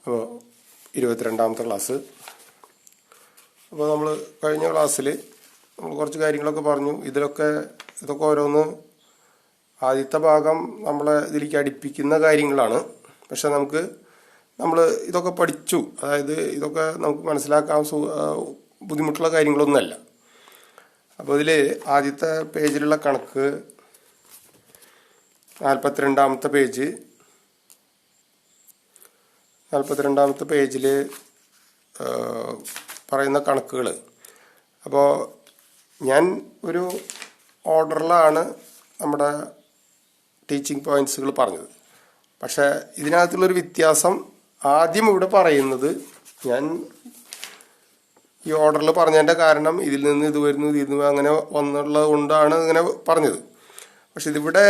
അപ്പോൾ 22ാമത്തെ ക്ലാസ്. അപ്പോൾ നമ്മൾ കഴിഞ്ഞ ക്ലാസ്സിൽ നമ്മൾ കുറച്ച് കാര്യങ്ങളൊക്കെ പറഞ്ഞു. ഇതൊക്കെ ഓരോന്ന് ആദ്യത്തെ ഭാഗം നമ്മളെ ഇതിലേക്ക് അടുപ്പിക്കുന്ന കാര്യങ്ങളാണ്. പക്ഷെ നമ്മൾ ഇതൊക്കെ പഠിച്ചു, അതായത് ഇതൊക്കെ നമുക്ക് മനസ്സിലാക്കാൻ ബുദ്ധിമുട്ടുള്ള കാര്യങ്ങളൊന്നുമല്ല. അപ്പോൾ ഇതിൽ ആദ്യത്തെ പേജിലുള്ള കണക്ക് 42ാമത്തെ പേജ്. 42ാമത്തെ പേജിൽ പറയുന്ന കണക്കുകൾ. അപ്പോൾ ഞാൻ ഒരു ഓർഡറിലാണ് നമ്മുടെ ടീച്ചിങ് പോയിൻറ്റ്സുകൾ പറഞ്ഞത്. പക്ഷേ ഇതിനകത്തുള്ളൊരു വ്യത്യാസം, ആദ്യം ഇവിടെ പറയുന്നത് ഞാൻ ഈ ഓർഡറിൽ പറഞ്ഞതിൻ്റെ കാരണം ഇതിൽ നിന്ന് ഇത് വരുന്നു, ഇതിൽ നിന്ന് അങ്ങനെ വന്നുള്ളത് കൊണ്ടാണ് ഇങ്ങനെ പറഞ്ഞത്. പക്ഷെ ഇതിവിടെ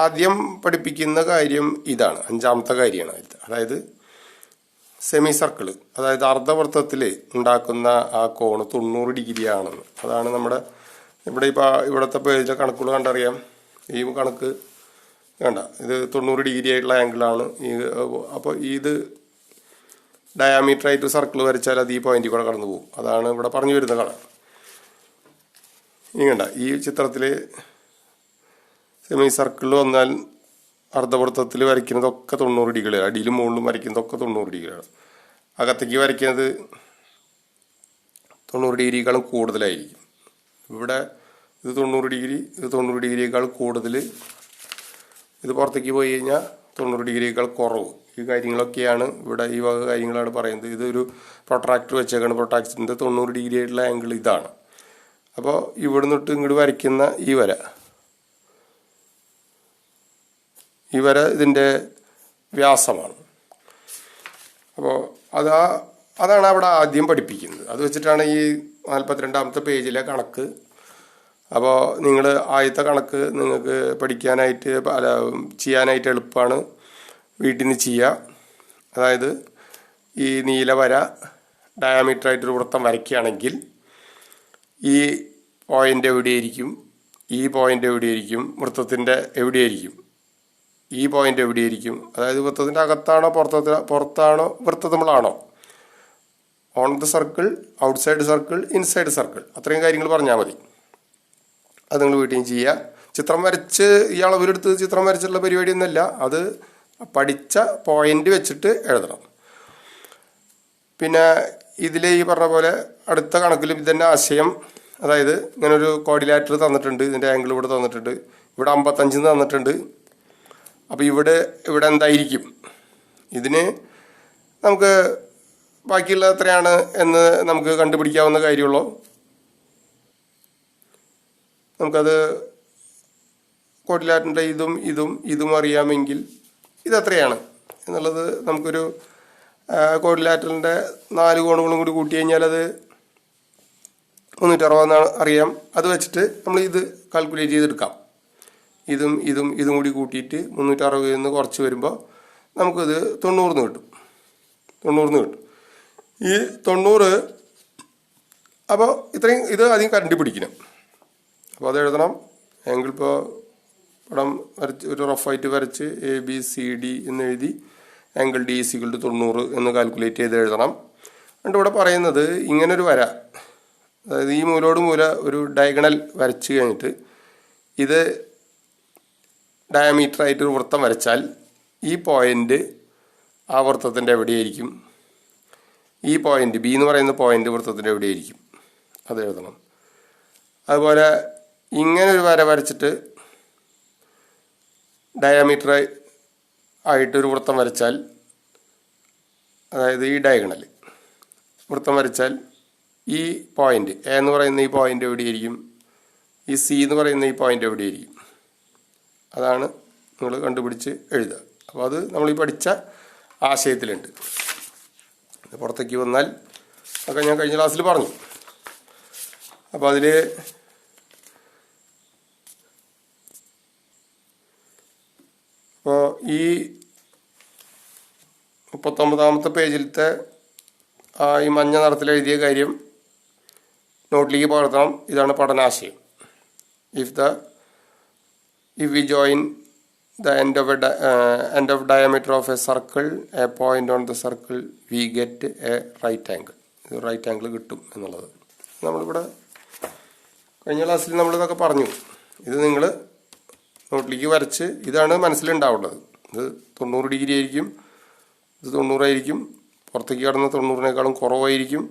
ആദ്യം പഠിപ്പിക്കുന്ന കാര്യം ഇതാണ്, 5ാമത്തെ കാര്യമാണ്. അതായത് സെമി സർക്കിൾ, അതായത് അർദ്ധവൃത്തത്തിൽ ഉണ്ടാക്കുന്ന ആ കോണ് 90 ഡിഗ്രി ആണെന്ന്. അതാണ് നമ്മുടെ ഇവിടുത്തെ പേജിലെ കണക്കുകൾ കണ്ടറിയാം. ഈ കണക്ക് വേണ്ട, ഇത് 90 ഡിഗ്രി ആയിട്ടുള്ള ആംഗിളാണ്. അപ്പോൾ ഇത് ഡയാമീറ്റർ ആയിട്ട് സർക്കിൾ വരച്ചാൽ അത് ഈ പോയിന്റിൽ കൂടെ കടന്നു പോകും. അതാണ് ഇവിടെ പറഞ്ഞു വരുന്ന കണ. ഇനി കണ്ട, ഈ ചിത്രത്തിൽ സെമി സർക്കിളിൽ വന്നാൽ അർദ്ധവൃത്തത്തിൽ വരയ്ക്കുന്നതൊക്കെ 90 ഡിഗ്രിയാണ്. അടിയിലും മുകളിലും വരയ്ക്കുന്നതൊക്കെ 90 ഡിഗ്രിയാണ്. അകത്തേക്ക് വരയ്ക്കുന്നത് 90 ഡിഗ്രിയേക്കാളും കൂടുതലായിരിക്കും. ഇവിടെ ഇത് 90 ഡിഗ്രി, ഇത് 90 ഡിഗ്രിയേക്കാൾ കൂടുതൽ. ഇത് പുറത്തേക്ക് പോയി കഴിഞ്ഞാൽ 90 ഡിഗ്രിയേക്കാൾ കുറവ്. ഈ കാര്യങ്ങളൊക്കെയാണ് ഇവിടെ, ഈ വക കാര്യങ്ങളാണ് പറയുന്നത്. ഇതൊരു പ്രൊട്രാക്ടർ വെച്ചേക്കാണ്. പ്രൊട്രാക്ടറിൻ്റെ 90 ഡിഗ്രി ആയിട്ടുള്ള ആംഗിൾ ഇതാണ്. അപ്പോൾ ഇവിടെ നിന്നിട്ട് ഇങ്ങോട്ട് വരയ്ക്കുന്ന ഈ വര ഇതിൻ്റെ വ്യാസമാണ്. അപ്പോൾ അതാണ് അവിടെ ആദ്യം പഠിപ്പിക്കുന്നത്. അത് വെച്ചിട്ടാണ് ഈ 42ാമത്തെ പേജിലെ കണക്ക്. അപ്പോൾ നിങ്ങൾ ആദ്യത്തെ കണക്ക് നിങ്ങൾക്ക് പഠിക്കാനായിട്ട് ചെയ്യാനായിട്ട് എളുപ്പമാണ്, വീട്ടിൽ നിന്ന് ചെയ്യുക. അതായത് ഈ നീല വര ഡയാമീറ്റർ ആയിട്ടൊരു വൃത്തം വരയ്ക്കുകയാണെങ്കിൽ ഈ പോയിൻ്റ് എവിടെയായിരിക്കും, ഈ പോയിൻ്റ് എവിടെയായിരിക്കും, വൃത്തത്തിൻ്റെ എവിടെയായിരിക്കും, ഈ പോയിൻ്റ് എവിടെയായിരിക്കും, അതായത് വൃത്തത്തിൻ്റെ അകത്താണോ പുറത്താണോ വൃത്തത്തിലാണോ, on the circle, outside circle, inside circle, അത്രയും കാര്യങ്ങൾ പറഞ്ഞാൽ മതി. അത് നിങ്ങൾ വീട്ടിൽ ചെയ്യുക. ചിത്രം വരച്ച് ഈ അളവിലെടുത്ത് ചിത്രം വരച്ചിട്ടുള്ള പരിപാടിയൊന്നുമല്ല, അത് പഠിച്ച പോയിന്റ് വെച്ചിട്ട് എഴുതണം. പിന്നെ ഇതിൽ ഈ പറഞ്ഞ പോലെ അടുത്ത കണക്കിലും ഇതന്നെ ആശയം. അതായത് ഇങ്ങനൊരു കോർഡിലേറ്റർ തന്നിട്ടുണ്ട്, ഇതിൻ്റെ ആംഗിൾ ഇവിടെ തന്നിട്ടുണ്ട്, ഇവിടെ 55 തന്നിട്ടുണ്ട്. അപ്പോൾ ഇവിടെ എന്തായിരിക്കും, ഇതിന് നമുക്ക് ബാക്കിയുള്ള എത്രയാണ് എന്ന് നമുക്ക് കണ്ടുപിടിക്കാവുന്ന കാര്യമുള്ളൂ. നമുക്കത് കോർഡിലേറ്ററിൻ്റെ ഇതും അറിയാമെങ്കിൽ ഇതെത്രയാണ് എന്നുള്ളത് നമുക്കൊരു കോർഡിലേറ്ററിൻ്റെ 4 കോണുകളും കൂടി കൂട്ടി കഴിഞ്ഞാൽ അത് 360 അറിയാം. അത് വെച്ചിട്ട് നമ്മൾ ഇത് കാൽക്കുലേറ്റ് ചെയ്തെടുക്കാം. ഇതും കൂടി കൂട്ടിയിട്ട് 360 കുറച്ച് വരുമ്പോൾ നമുക്കിത് 90 കിട്ടും. ഈ 90, അപ്പോൾ ഇത് ആദ്യം കണ്ടുപിടിക്കണം. അപ്പോൾ അത് എഴുതണം. ആംഗിൾ ഇപ്പോൾ പടം വരച്ച് ഒരു റഫായിട്ട് വരച്ച് ABCD എന്ന് എഴുതി ആംഗിൾ D = 90 എന്ന് കാൽക്കുലേറ്റ് ചെയ്ത് എഴുതണം. എന്നിട്ട് ഇവിടെ പറയുന്നത് ഇങ്ങനൊരു വര, അതായത് ഈ മൂലോട് മൂല ഒരു ഡയഗണൽ വരച്ച് കഴിഞ്ഞിട്ട് ഇത് ഡയമീറ്റർ ആയിട്ടൊരു വൃത്തം വരച്ചാൽ ഈ പോയിന്റ് ആ വൃത്തത്തിൻ്റെ എവിടെയായിരിക്കും, ഈ പോയിന്റ് B എന്ന് പറയുന്ന പോയിന്റ് വൃത്തത്തിൻ്റെ എവിടെയായിരിക്കും, അത് എഴുതണം. അതുപോലെ ഇങ്ങനൊരു വര വരച്ചിട്ട് ഡയമീറ്റർ ആയിട്ടൊരു വൃത്തം വരച്ചാൽ, അതായത് ഈ ഡയഗണൽ വൃത്തം വരച്ചാൽ ഈ പോയിന്റ് A എന്ന് പറയുന്ന ഈ പോയിന്റ് എവിടെയായിരിക്കും, ഈ C എന്ന് പറയുന്ന ഈ പോയിന്റ് എവിടെയായിരിക്കും, അതാണ് നിങ്ങൾ കണ്ടുപിടിച്ച് എഴുതുക. അപ്പോൾ അത് നമ്മൾ ഈ പഠിച്ച ആശയത്തിലുണ്ട്. പുറത്തേക്ക് വന്നാൽ ഒക്കെ ഞാൻ കഴിഞ്ഞ ക്ലാസ്സിൽ പറഞ്ഞു. അപ്പോൾ അതിൽ ഈ 39ാമത്തെ പേജിലത്തെ ഈ മഞ്ഞ നിറത്തിൽ എഴുതിയ കാര്യം നോട്ടിലേക്ക് പകർത്തണം. ഇതാണ് പഠനാശയം. If we join the end of diameter of a circle, a point on the circle, we get a right angle. ഇത് റൈറ്റ് ആംഗിൾ കിട്ടും എന്നുള്ളത് നമ്മളിവിടെ കഴിഞ്ഞ ക്ലാസ്സിൽ നമ്മളിതൊക്കെ പറഞ്ഞു. ഇത് നിങ്ങൾ നോട്ടിലേക്ക് വരച്ച് ഇതാണ് മനസ്സിലുണ്ടാവേണ്ടത്. ഇത് 90 ഡിഗ്രി ആയിരിക്കും, ഇത് 90 ആയിരിക്കും, പുറത്തേക്ക് കടന്ന് 90-നേക്കാളും കുറവായിരിക്കും,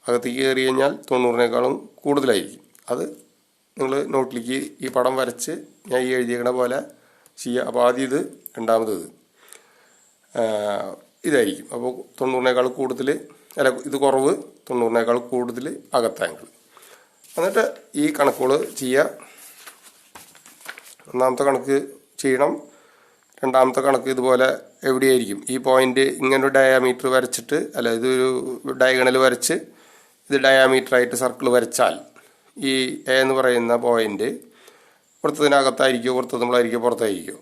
അകത്തേക്ക് കയറി കഴിഞ്ഞാൽ 90-നേക്കാളും കൂടുതലായിരിക്കും. അത് നിങ്ങൾ നോട്ടിലേക്ക് ഈ പടം വരച്ച് ഞാൻ ഈ എഴുതിയേക്കണ പോലെ ചെയ്യുക. അപ്പോൾ ആദ്യം ഇത്, രണ്ടാമത് ഇതായിരിക്കും. അപ്പോൾ 90-നേക്കാൾ കൂടുതൽ, അല്ല ഇത് കുറവ്, 90-നേക്കാൾ കൂടുതൽ അകത്ത ആംഗിൾ. എന്നിട്ട് ഈ കണക്കുകൾ ചെയ്യുക. ഒന്നാമത്തെ കണക്ക് ചെയ്യണം. രണ്ടാമത്തെ കണക്ക് ഇതുപോലെ എവിടെയായിരിക്കും ഈ പോയിന്റ് ഇങ്ങനൊരു ഡയാമീറ്റർ വരച്ചിട്ട്, അല്ല ഇതൊരു ഡയഗണൽ വരച്ച് ഇത് ഡയാമീറ്ററായിട്ട് സർക്കിൾ വരച്ചാൽ ഈ എ എന്ന് പറയുന്ന പോയിന്റ് വൃത്തത്തിനകത്തായിരിക്കുമോ വൃത്തത്തിനുള്ളിലായിരിക്കുമോ പുറത്തായിരിക്കുമോ.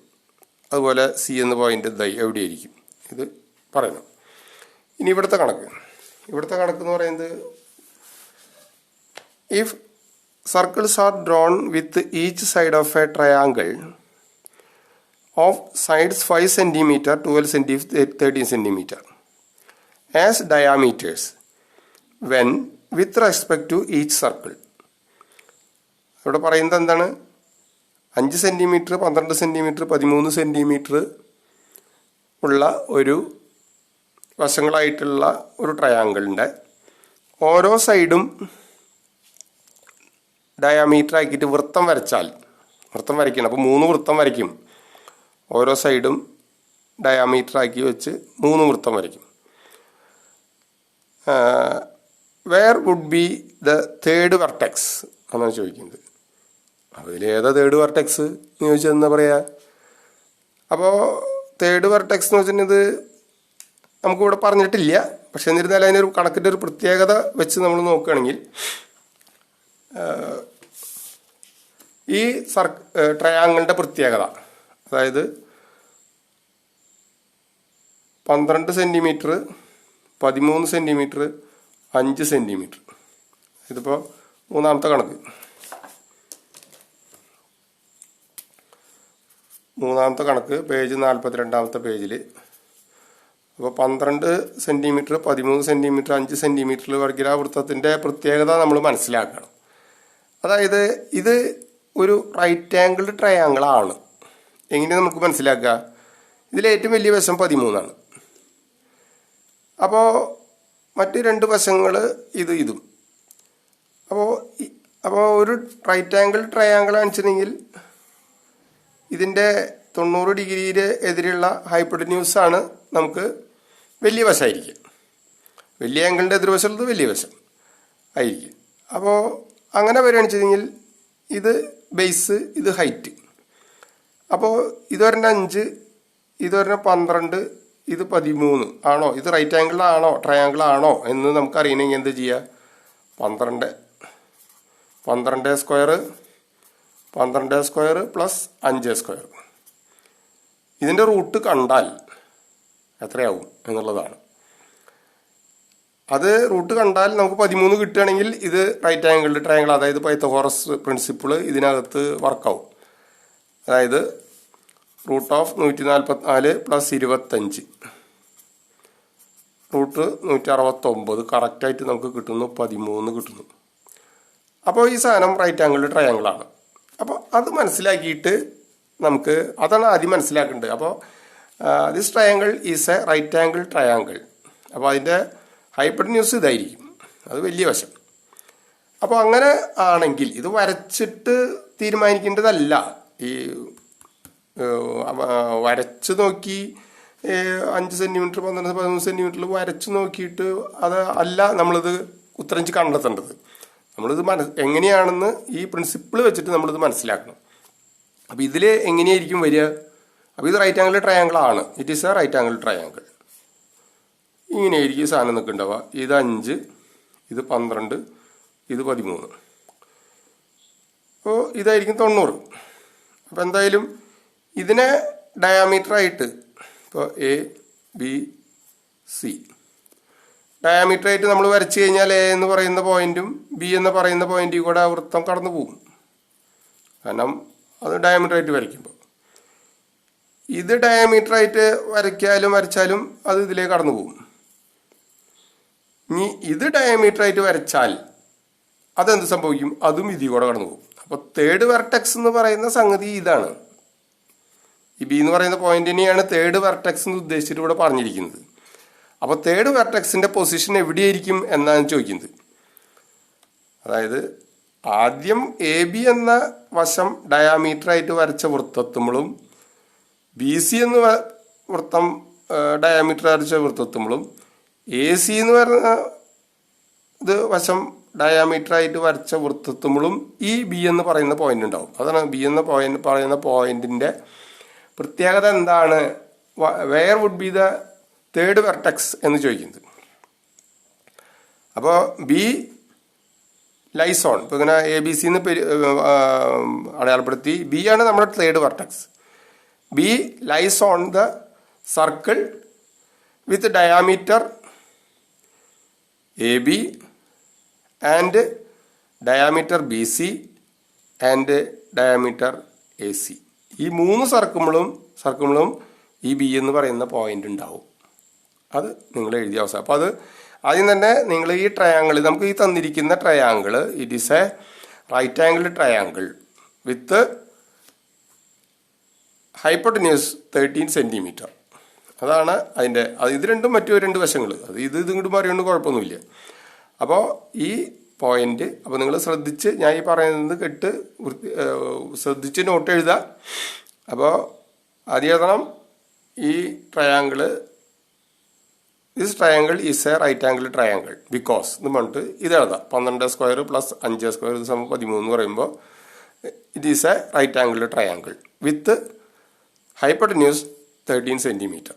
അതുപോലെ സി എന്ന പോയിന്റ് എവിടെയായിരിക്കും ഇത് പറയണം. ഇനി ഇവിടുത്തെ കണക്ക് എന്ന് പറയുന്നത്, if circles are drawn with each side of A triangle of sides 5 cm, 12 cm, 13 cm as diameters when with respect to each circle. ഇവിടെ പറയുന്നത് എന്താണ്? 5 സെൻറ്റിമീറ്റർ, 12 സെൻറ്റിമീറ്റർ, 13 സെൻറ്റിമീറ്റർ ഉള്ള ഒരു വശങ്ങളായിട്ടുള്ള ഒരു ട്രയാങ്കിളിൻ്റെ ഓരോ സൈഡും ഡയാമീറ്റർ ആക്കിയിട്ട് വൃത്തം വരയ്ക്കണം. അപ്പോൾ 3 വൃത്തം വരയ്ക്കും. ഓരോ സൈഡും ഡയാമീറ്റർ ആക്കി വെച്ച് 3 വൃത്തം വരയ്ക്കും. Where would be the third vertex എന്നാണ് ചോദിക്കുന്നത്. അപ്പോൾ ഇതിലേതാ തേർഡ് വെർട്ടെക്സ് എന്ന് ചോദിച്ചാൽ എന്താ പറയുക? അപ്പോൾ തേർഡ് വെർട്ടെക്സ് എന്ന് വെച്ചിട്ടുണ്ടെങ്കിൽ നമുക്കിവിടെ പറഞ്ഞിട്ടില്ല. പക്ഷെ എന്നിരുന്നാലും അതിനൊരു കണക്കിൻ്റെ ഒരു പ്രത്യേകത വെച്ച് നമ്മൾ നോക്കുകയാണെങ്കിൽ, ഈ ട്രയാങ്കിളിൻ്റെ പ്രത്യേകത, അതായത് 12 സെൻറ്റിമീറ്റർ, 13 സെൻറ്റിമീറ്റർ, 5 സെൻറ്റിമീറ്റർ. ഇതിപ്പോൾ മൂന്നാമത്തെ കണക്ക് പേജ് 42-ാമത്തെ പേജിൽ. അപ്പോൾ 12 സെൻറ്റിമീറ്റർ, 13 സെൻറ്റിമീറ്റർ, 5 സെൻറ്റിമീറ്റർ വർഗ്ഗ വൃത്തത്തിൻ്റെ പ്രത്യേകത നമ്മൾ മനസ്സിലാക്കണം. അതായത് ഇത് ഒരു റൈറ്റ് ആംഗിൾഡ് ട്രയാങ്കിൾ ആണ്. എങ്ങനെ നമുക്ക് മനസ്സിലാക്കുക? ഇതിലെ ഏറ്റവും വലിയ വശം 13 അപ്പോൾ മറ്റ് 2 വശങ്ങൾ ഇതും. അപ്പോൾ ഒരു റൈറ്റ് ആംഗിൾ ട്രയാങ്കിൾ ആണെന്നുവെച്ചിട്ടുണ്ടെങ്കിൽ ഇതിൻ്റെ 90 ഡിഗ്രിയുടെ എതിരെയുള്ള ഹൈപ്പോട്ടന്യൂസാണ് നമുക്ക് വലിയ വശമായിരിക്കും. വലിയ ആംഗിളിൻ്റെ എതിർവശമുള്ളത് വലിയ വശം ആയിരിക്കും. അപ്പോൾ അങ്ങനെ വരികയാണെന്ന് വെച്ചിട്ടുണ്ടെങ്കിൽ ഇത് ബേസ്, ഇത് ഹൈറ്റ്. അപ്പോൾ ഇതൊരെണ്ണം 5, ഇതൊരെണ്ണം 12, ഇത് 13 ആണോ, ഇത് റൈറ്റ് ആംഗിളാണോ ട്രയാങ്കിൾ ആണോ എന്ന് നമുക്ക് അറിയണമെങ്കിൽ എന്ത് ചെയ്യുക? 12 സ്ക്വയർ പ്ലസ് 5 സ്ക്വയർ. ഇതിൻ്റെ റൂട്ട് കണ്ടാൽ എത്രയാവും എന്നുള്ളതാണ്. അത് റൂട്ട് കണ്ടാൽ നമുക്ക് 13 കിട്ടുകയാണെങ്കിൽ ഇത് റൈറ്റ് ആംഗിൾഡ് ട്രയാങ്കിൾ, അതായത് പൈത്തഗോറസ് പ്രിൻസിപ്പിൾ ഇതിനകത്ത് വർക്കാവും. അതായത് റൂട്ട് ഓഫ് 144 പ്ലസ് 25 റൂട്ട് 169 കറക്റ്റായിട്ട് നമുക്ക് കിട്ടുന്നു, 13 കിട്ടുന്നു. അപ്പോൾ ഈ സാധനം റൈറ്റ് ആംഗിൾഡ് ട്രയാങ്കിളാണ്. അപ്പോൾ അത് മനസ്സിലാക്കിയിട്ട് നമുക്ക് അതാണ് ആദ്യം മനസ്സിലാക്കേണ്ടത്. അപ്പോൾ this triangle is a right angle triangle. അപ്പോൾ അതിൻ്റെ ഹൈപ്പോട്ടന്യൂസ് ഇതായിരിക്കും, അത് വലിയ വശം. അപ്പോൾ അങ്ങനെ ആണെങ്കിൽ ഇത് വരച്ചിട്ട് തീരുമാനിക്കേണ്ടതല്ല. ഈ വരച്ച് നോക്കി 5 സെൻറ്റിമീറ്റർ, 12, 13 സെൻറ്റിമീറ്ററിൽ വരച്ച് നോക്കിയിട്ട് അത് അല്ല നമ്മളിത് ഉത്തരം കണ്ടെത്തേണ്ടത്. നമ്മളിത് എങ്ങനെയാണെന്ന് ഈ പ്രിൻസിപ്പിൾ വെച്ചിട്ട് നമ്മളിത് മനസ്സിലാക്കണം. അപ്പോൾ ഇതിൽ എങ്ങനെയായിരിക്കും വരിക? അപ്പോൾ ഇത് റൈറ്റ് ആംഗിൾ ട്രയാങ്കിൾ ആണ്. It is a right angle triangle. ഇങ്ങനെയായിരിക്കും സാധനം നിൽക്കുന്നുണ്ടാവുക. ഇത് 5, ഇത് 12, ഇത് 13. അപ്പോൾ ഇതായിരിക്കും 90. അപ്പോൾ എന്തായാലും ഇതിനെ ഡയാമീറ്ററായിട്ട്, ഇപ്പോൾ എ ബി സി ഡയാമീറ്ററായിട്ട് നമ്മൾ വരച്ച് കഴിഞ്ഞാൽ എ എന്ന് പറയുന്ന പോയിന്റും ബി എന്ന് പറയുന്ന പോയിന്റിൽ കൂടെ വൃത്തം കടന്നു പോകും. കാരണം അത് ഡയമീറ്ററായിട്ട് വരയ്ക്കുമ്പോൾ ഇത് ഡയമീറ്റർ ആയിട്ട് വരച്ചാലും അത് ഇതിലേക്ക് കടന്നു പോകും. ഇനി ഇത് ഡയമീറ്റർ ആയിട്ട് വരച്ചാൽ അതെന്ത് സംഭവിക്കും? അതും ഇതിൽ കൂടെ കടന്നു പോകും. അപ്പോൾ തേർഡ് വെർട്ടെക്സ് എന്ന് പറയുന്ന സംഗതി ഇതാണ്. ഈ ബി എന്ന് പറയുന്ന പോയിന്റിനെയാണ് തേർഡ് വെർട്ടെക്സ് എന്ന് ഉദ്ദേശിച്ചിട്ട് ഇവിടെ പറഞ്ഞിരിക്കുന്നത്. അപ്പോൾ തേർഡ് വെർട്ടെക്സിന്റെ പൊസിഷൻ എവിടെയായിരിക്കും എന്നാണ് ചോദിക്കുന്നത്. അതായത് ആദ്യം എ ബി എന്ന വശം ഡയാമീറ്റർ ആയിട്ട് വരച്ച വൃത്തത്വങ്ങളും ബി സി എന്ന വൃത്തം ഡയാമീറ്റർ വരച്ച വൃത്തത്വങ്ങളും എ സി എന്ന് പറഞ്ഞ ഇത് വശം ഡയാമീറ്റർ ആയിട്ട് വരച്ച വൃത്തത്വങ്ങളും ഈ ബി എന്ന് പറയുന്ന പോയിന്റ് ഉണ്ടാവും. അതാണ് ബി എന്ന പറയുന്ന പോയിന്റിന്റെ പ്രത്യേകത എന്താണ്, where would be the third vertex എന്ന് ചോദിക്കുന്നത്. അപ്പോൾ ബി ലൈസോൺ, ഇപ്പോൾ ഇങ്ങനെ എ ബി സി എന്ന് അടയാളപ്പെടുത്തി ബി ആണ് നമ്മുടെ third vertex. B lies on the circle with diameter A B and diameter B C and diameter A C. ഈ 3 സർക്കിളും ഈ ബി എന്ന് പറയുന്ന പോയിന്റ് ഉണ്ടാവും. അത് നിങ്ങൾ എഴുതിയ അവസ്ഥ. അപ്പോൾ അത് ആദ്യം തന്നെ നിങ്ങൾ ഈ ട്രയാങ്കിൾ, നമുക്ക് ഈ തന്നിരിക്കുന്ന triangle it is a right angle triangle with hypotenuse 13 centimetre. അതാണ് അതിൻ്റെ ഇത് രണ്ടും മറ്റു 2 വശങ്ങൾ. അത് ഇത് ഇങ്ങോട്ട് പറയുന്നത് കുഴപ്പമൊന്നുമില്ല. അപ്പോൾ ഈ പോയിന്റ്, അപ്പോൾ നിങ്ങൾ ശ്രദ്ധിച്ച് ഞാൻ ഈ പറയുന്നത് ശ്രദ്ധിച്ച് നോട്ട് എഴുതുക. അപ്പോൾ ആദ്യം എഴുതണം ഈ triangle, this triangle is a right angle triangle because എന്ന് പറഞ്ഞിട്ട് ഇത് എഴുതാം. 12 സ്ക്വയർ പ്ലസ് 5 സ്ക്വയർ ഇത് സമം 13 എന്ന് പറയുമ്പോൾ it is a right angle triangle with hypotenuse 13 centimetre.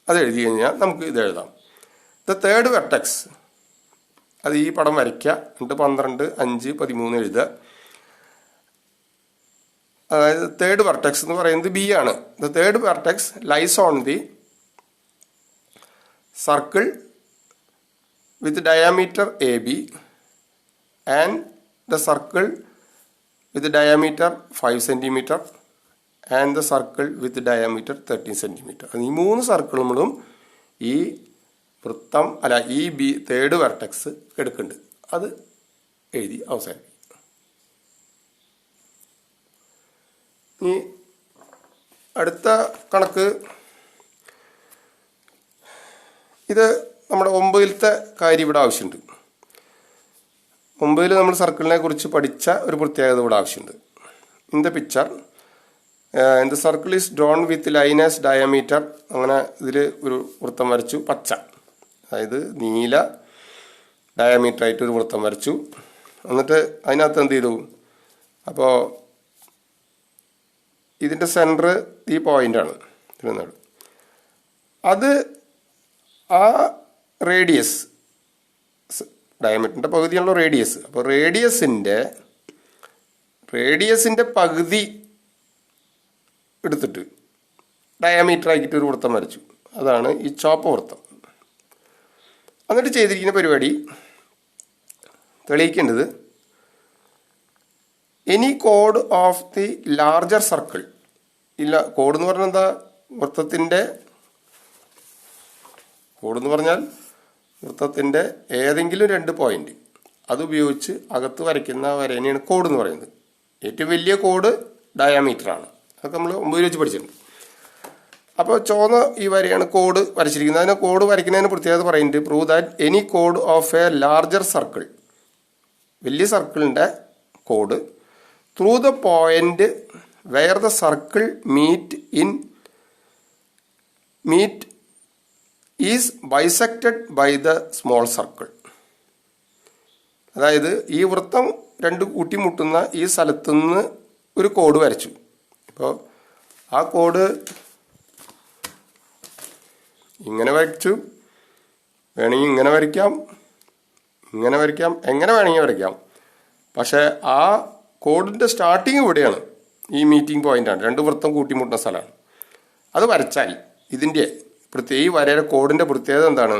അത് എഴുതി കഴിഞ്ഞാൽ നമുക്ക് ഇത് എഴുതാം. ദ തേർഡ് വെർട്ടെക്സ്, അത് ഈ പടം വരയ്ക്കുക. എന്നിട്ട് 12, 5, 13 എഴുതുക. അതായത് തേർഡ് വെർട്ടെക്സ് എന്ന് പറയുന്നത് ബി ആണ്. The third vertex lies on the circle with diameter A B and the circle with diameter 5 centimetre and the circle with diameter 13 centimetre. ഈ 3 സർക്കിളുകളും ഈ വൃത്തം ഈ ബി തേർഡ് വെർട്ടെക്സ് എടുക്കുന്നുണ്ട്. അത് എഴുതി അവസാനിപ്പിക്കും. ഇനി അടുത്ത കണക്ക്, ഇത് നമ്മുടെ 9ത്തെ കാര്യം ഇവിടെ ആവശ്യമുണ്ട്. 9 നമ്മൾ സർക്കിളിനെ കുറിച്ച് പഠിച്ച ഒരു പ്രത്യേകത ഇവിടെ ആവശ്യമുണ്ട്. In the picture the circle is drawn with line as diameter. അങ്ങനെ ഇതിൽ ഒരു വൃത്തം വരച്ചു, പച്ച, അതായത് നീല ഡയമീറ്റർ ആയിട്ട് ഒരു വൃത്തം വരച്ചു. എന്നിട്ട് അതിനകത്ത് എന്ത് ചെയ്തു, അപ്പോൾ ഇതിൻ്റെ സെൻറ്റർ ഈ പോയിൻ്റാണ് ഇരുന്നത്. അത് ആ റേഡിയസ്, ഡയമീറ്ററിൻ്റെ പകുതിയാണല്ലോ റേഡിയസ്. അപ്പോൾ റേഡിയസിൻ്റെ പകുതി എടുത്തിട്ട് ഡയമീറ്റർ ആക്കിയിട്ട് ഒരു വൃത്തം വരച്ചു. അതാണ് ഈ ചോപ്പ് വൃത്തം. എന്നിട്ട് ചെയ്തിരിക്കുന്ന പരിപാടി തെളിയിക്കേണ്ടത് എനി കോഡ് ഓഫ് ദി ലാർജർ സർക്കിൾ. ഇല്ല, കോഡ് എന്ന് പറഞ്ഞാൽ എന്താ, കോഡ് എന്ന് പറഞ്ഞാൽ വൃത്തത്തിൻ്റെ ഏതെങ്കിലും 2 പോയിന്റ് അതുപയോഗിച്ച് അകത്ത് വരയ്ക്കുന്ന വരേനെയാണ് കോഡ് എന്ന് പറയുന്നത്. ഏറ്റവും വലിയ കോഡ് ഡയാമീറ്ററാണ്. അതൊക്കെ നമ്മൾ 9 വെച്ച് പഠിച്ചിട്ടുണ്ട്. അപ്പോൾ ചുവന്ന ഈ വരയാണ് കോഡ് വരച്ചിരിക്കുന്നത്. അതിന് കോഡ് വരയ്ക്കുന്നതിന് പ്രത്യേകത പറയുന്നുണ്ട്, പ്രൂവ് ദാറ്റ് എനി കോഡ് ഓഫ് എ ലാർജർ സർക്കിൾ, വലിയ സർക്കിളിൻ്റെ കോഡ്, through the point where the circle meet is bisected by the small circle. അതായത് ഈ വൃത്തം 2 കൂട്ടിമുട്ടുന്ന ഈ സ്ഥലത്തുനിന്ന് ഒരു കോഡ് വരച്ചു. ഇപ്പോൾ ആ കോഡ് ഇങ്ങനെ വരച്ചു, വേണമെങ്കിൽ ഇങ്ങനെ വരയ്ക്കാം, എങ്ങനെ വേണമെങ്കിൽ വരയ്ക്കാം. പക്ഷേ ആ കോഡിൻ്റെ സ്റ്റാർട്ടിങ് ഇവിടെയാണ്, ഈ മീറ്റിംഗ് പോയിൻ്റാണ്, 2 വൃത്തം കൂട്ടിമുട്ടുന്ന സ്ഥലമാണ്. അത് വരച്ചാൽ ഇതിൻ്റെ ഈ വരയുടെ കോഡിൻ്റെ പ്രത്യേകത എന്താണ്,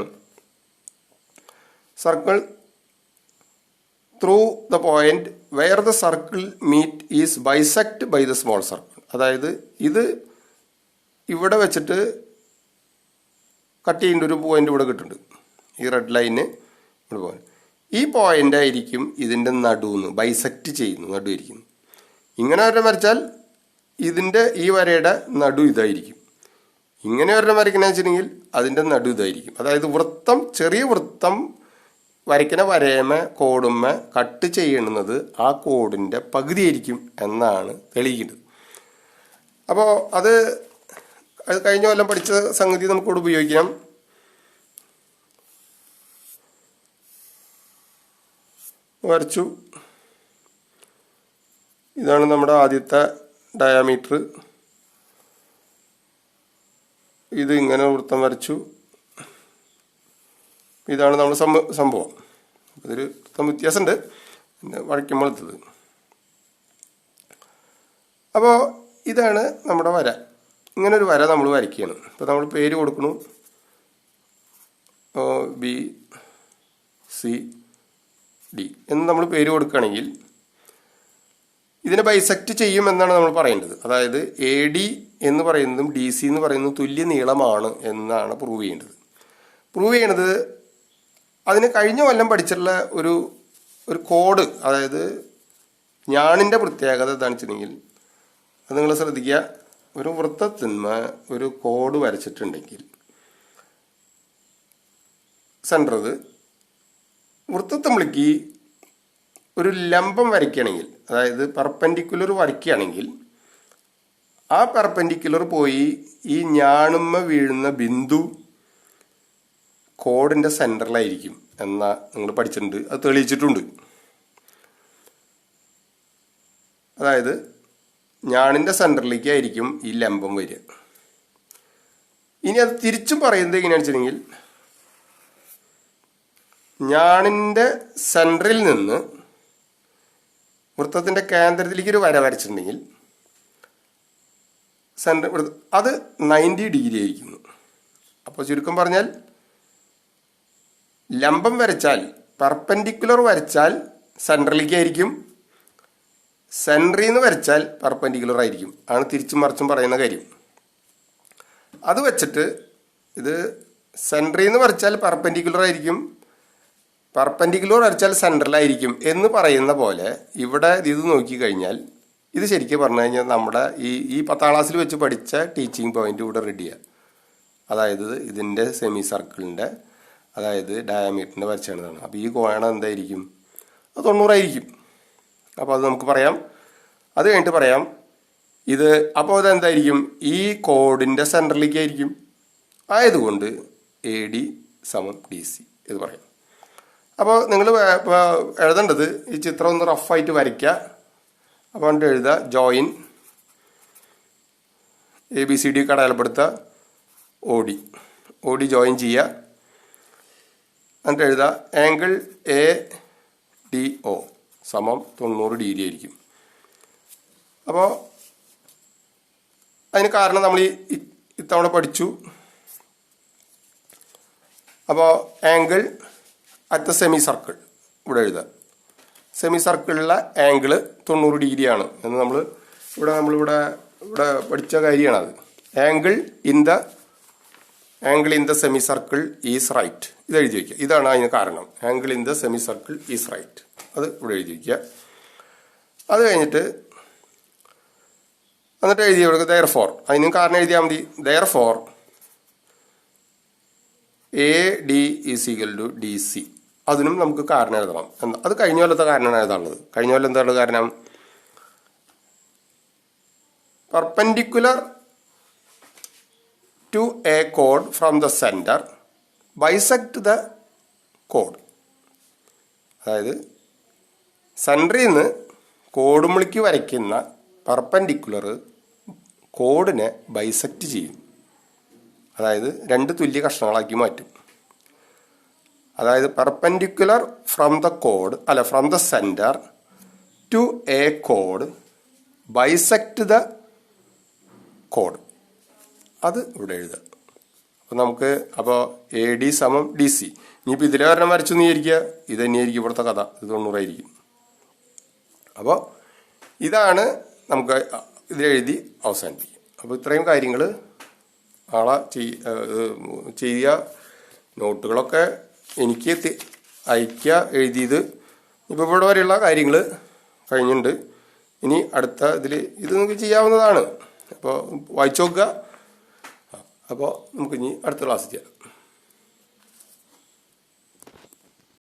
circle through the point where the circle meet is bisect by the small circle. അതായത് ഇത് ഇവിടെ വെച്ചിട്ട് കട്ട് ചെയ്യേണ്ട ഒരു പോയിന്റ് ഇവിടെ കിട്ടുന്നുണ്ട്. ഈ റെഡ് ലൈന് ഇവിടെ പോയിന്റ്. ഈ പോയിന്റ് ആയിരിക്കും ഇതിൻ്റെ നടുവെന്ന് ബൈസെക്റ്റ് ചെയ്യുന്നു, നടുവായിരിക്കുന്നു. ഇങ്ങനെ ഒരെണ്ണം വരച്ചാൽ ഇതിൻ്റെ ഈ വരയുടെ നടു ഇതായിരിക്കും. ഇങ്ങനെ ഒരെണ്ണം വരയ്ക്കണമെന്ന് വെച്ചിട്ടുണ്ടെങ്കിൽ അതിൻ്റെ നടു ഇതായിരിക്കും. അതായത് വൃത്തം, ചെറിയ വൃത്തം വരയ്ക്കുന്ന വരയമ കോടുമ്മ കട്ട് ചെയ്യുന്നത് ആ കോഡിൻ്റെ പകുതിയായിരിക്കും എന്നാണ് തെളിയിക്കുന്നത്. അപ്പോൾ അത് കഴിഞ്ഞ കൊല്ലം പഠിച്ച സംഗതി നമുക്കിവിടെ ഉപയോഗിക്കാം. വരച്ചു. ഇതാണ് നമ്മുടെ ആദ്യത്തെ ഡയാമീറ്റർ. ഇത് ഇങ്ങനെ വൃത്തം വരച്ചു. ഇതാണ് നമ്മൾ സംഭവം. ഇതൊരു വ്യത്യാസമുണ്ട് വരയ്ക്കുമ്പോൾ എടുത്തത്. അപ്പോൾ ഇതാണ് നമ്മുടെ വര. ഇങ്ങനൊരു വര നമ്മൾ വരയ്ക്കുകയാണ്. ഇപ്പോൾ നമ്മൾ പേര് കൊടുക്കുന്നു ABCD എന്ന് നമ്മൾ പേര് കൊടുക്കുകയാണെങ്കിൽ ഇതിനെ ബൈസെക്റ്റ് ചെയ്യും എന്നാണ് നമ്മൾ പറയേണ്ടത്. അതായത് AD എന്ന് പറയുന്നതും DC എന്ന് പറയുന്നതും തുല്യ നീളമാണ് എന്നാണ് പ്രൂവ് ചെയ്യേണ്ടത്. പ്രൂവ് ചെയ്യണത് അതിന് കഴിഞ്ഞ കൊല്ലം പഠിച്ചിട്ടുള്ള ഒരു കോഡ്, അതായത് ഞാണിൻ്റെ പ്രത്യേകത എന്താണെന്ന് വെച്ചിട്ടുണ്ടെങ്കിൽ അത് നിങ്ങൾ ശ്രദ്ധിക്കുക. ഒരു വൃത്തത്തിന്മേ ഒരു കോഡ് വരച്ചിട്ടുണ്ടെങ്കിൽ സെൻറ്റർ വൃത്തത്തിലേക്ക് ഒരു ലംബം വരയ്ക്കുകയാണെങ്കിൽ, അതായത് പെർപെൻഡിക്കുലർ വരയ്ക്കുകയാണെങ്കിൽ ആ പെർപെൻഡിക്കുലർ പോയി ഈ ഞാണുമ്മ വീഴുന്ന ബിന്ദു കോഡിൻ്റെ സെൻറ്ററിലായിരിക്കും എന്നാ നിങ്ങൾ പഠിച്ചിട്ടുണ്ട്. അത് തെളിയിച്ചിട്ടുണ്ട്. അതായത് ഞാണിൻ്റെ സെൻറ്ററിലേക്കായിരിക്കും ഈ ലംബം വരിക. ഇനി അത് തിരിച്ചും പറയുന്നത് എങ്ങനെയാണെന്ന് വെച്ചിട്ടുണ്ടെങ്കിൽ ഞാണിൻ്റെ സെൻറ്ററിൽ നിന്ന് വൃത്തത്തിൻ്റെ കേന്ദ്രത്തിലേക്ക് ഒരു വര വരച്ചിട്ടുണ്ടെങ്കിൽ അത് 90 ഡിഗ്രി ആയിരിക്കുന്നു. അപ്പോൾ ചുരുക്കം പറഞ്ഞാൽ ലംബം വരച്ചാൽ, പെർപെൻഡിക്കുലർ വരച്ചാൽ സെൻട്രലിലേക്ക് ആയിരിക്കും, സെൻട്രിൽ നിന്ന് വരച്ചാൽ പെർപെൻഡിക്കുലർ ആയിരിക്കും. ആണ് തിരിച്ചും മറിച്ചും പറയുന്ന കാര്യം. അത് വെച്ചിട്ട് ഇത് സെൻട്രിൽ നിന്ന് വരച്ചാൽ പെർപെൻഡിക്കുലർ ആയിരിക്കും, പെർപെൻഡിക്കുലർ വരച്ചാൽ സെൻട്രലായിരിക്കും എന്ന് പറയുന്ന പോലെ ഇവിടെ ഇത് നോക്കിക്കഴിഞ്ഞാൽ ഇത് ശരിക്കും പറഞ്ഞു കഴിഞ്ഞാൽ നമ്മുടെ ഈ 10ാം ക്ലാസ്സിൽ വെച്ച് പഠിച്ച ടീച്ചിങ് പോയിന്റ് ഇവിടെ റെഡിയാണ്. അതായത് ഇതിൻ്റെ സെമി സർക്കിളിൻ്റെ, അതായത് ഡയാമീറ്ററിൻ്റെ വരച്ചാണ്. അപ്പോൾ ഈ കോണം എന്തായിരിക്കും? അത് 90 ആയിരിക്കും. അപ്പോൾ അത് നമുക്ക് പറയാം. അത് കഴിഞ്ഞിട്ട് പറയാം ഇത്. അപ്പോൾ അതെന്തായിരിക്കും? ഈ കോഡിൻ്റെ സെൻറ്ററിലേക്ക് ആയിരിക്കും. ആയതുകൊണ്ട് AD = DC ഇത് പറയാം. അപ്പോൾ നിങ്ങൾ എഴുതേണ്ടത് ഈ ചിത്രം ഒന്ന് റഫായിട്ട് വരയ്ക്കുക. അപ്പോൾ എന്നിട്ട് എഴുതുക ജോയിൻ ABCD അടയാളപ്പെടുത്തുക OD ജോയിൻ ചെയ്യുക. എന്നിട്ട് എഴുതുക ആംഗിൾ ADO = 90 ഡിഗ്രി ആയിരിക്കും. അപ്പോൾ അതിന് കാരണം നമ്മൾ ഇത്തവണ പഠിച്ചു. അപ്പോൾ angle at the semi circle ഇവിടെ എഴുതുക. സെമി സർക്കിളിലെ ആംഗിള് 90 ഡിഗ്രിയാണ് എന്ന് നമ്മളിവിടെ പഠിച്ച കാര്യമാണ്. അത് angle in the semi circle is right. ഇത് എഴുതി വയ്ക്കുക. ഇതാണ് അതിന് കാരണം. Angle in the semi circle is right. അത് ഇവിടെ എഴുതി വയ്ക്കുക. അത് കഴിഞ്ഞിട്ട് എന്നിട്ട് എഴുതി കൊടുക്കുക ദെയർഫോർ. അതിനും കാരണം എഴുതിയാൽ മതി. Therefore AD = DC. അതിനും നമുക്ക് കാരണം എഴുതണം. അത് കഴിഞ്ഞ കൊല്ലത്തെ കാരണമാണ് എഴുതാനുള്ളത്. കഴിഞ്ഞ കൊല്ലം എന്താണ് കാരണം? Perpendicular to A code from the centre bisect the code. അതായത് സെൻറ്ററിൽ നിന്ന് കോടുമുളിക്ക് വരയ്ക്കുന്ന പെർപെൻഡിക്കുലർ കോഡിനെ ബൈസെക്ട് ചെയ്യും. അതായത് 2 തുല്യ കഷ്ണങ്ങളാക്കി മാറ്റും. അതായത് perpendicular from the centre to A code bisect the code. അത് ഇവിടെ എഴുതുക. അപ്പോൾ നമുക്ക് AD = DC. ഇനിയിപ്പോൾ ഇതിലെ ഒരെണ്ണം വരച്ചു വിചാരിക്കുക, ഇത് തന്നെയായിരിക്കും ഇവിടുത്തെ കഥ. ഇത് 90 ആയിരിക്കും. അപ്പോൾ ഇതാണ് നമുക്ക് ഇതിലെഴുതി അവസാനിപ്പിക്കും. അപ്പോൾ ഇത്രയും കാര്യങ്ങൾ ആളെ ചെയ്യുക. നോട്ടുകളൊക്കെ എനിക്ക് അയക്കുക എഴുതിയത്. ഇപ്പോൾ ഇവിടെ വരെയുള്ള കാര്യങ്ങൾ കഴിഞ്ഞിട്ടുണ്ട്. ഇനി അടുത്ത ഇതിൽ ഇത് നിങ്ങൾക്ക് ചെയ്യാവുന്നതാണ്. അപ്പോൾ വായിച്ചു നോക്കുക. അപ്പോൾ നമുക്കിനി അടുത്ത ക്ലാസ് ചെയ്യാം.